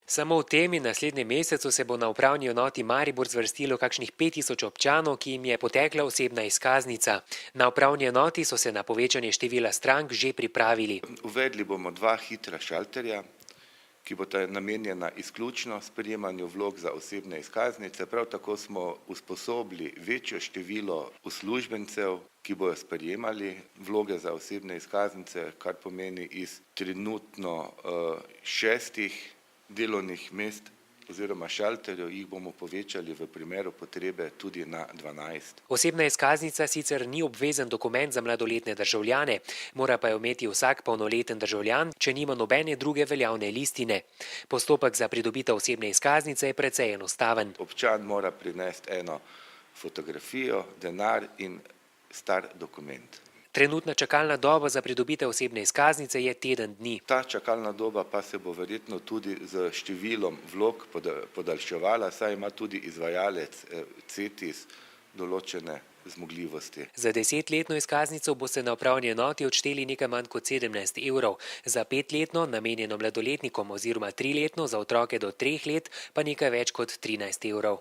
Samo v tem in naslednjem mesecu se bo na upravni enoti Maribor zvrstilo kakšnih 5000 občanov, ki jim je potekla osebna izkaznica. Na upravni enoti so se na povečanje števila strank že pripravili. Uvedli bomo 2 hitra šalterja, ki bosta namenjena izključno sprejemanju vlog za osebne izkaznice. Prav tako smo usposobili večje število uslužbencev, ki bojo sprejemali vloge za osebne izkaznice, kar pomeni iz trenutno 6 delovnih mest oziroma šalterjev jih bomo povečali v primeru potrebe tudi na 12. Osebna izkaznica sicer ni obvezen dokument za mladoletne državljane, mora pa jo imeti vsak polnoleten državljan, če nima nobene druge veljavne listine. Postopek za pridobitev osebne izkaznice je precej enostaven. Občan mora prinesti eno fotografijo, denar in star dokument. Trenutna čakalna doba za pridobitev osebne izkaznice je teden dni. Ta čakalna doba pa se bo verjetno tudi z številom vlog podaljševala, saj ima tudi izvajalec CETIS določene zmogljivosti. Za 10-letno izkaznico boste na upravni enoti odšteli nekaj manj kot 17 evrov, za 5-letno, namenjeno mladoletnikom oziroma 3-letno za otroke do 3 let, pa nekaj več kot 13 evrov.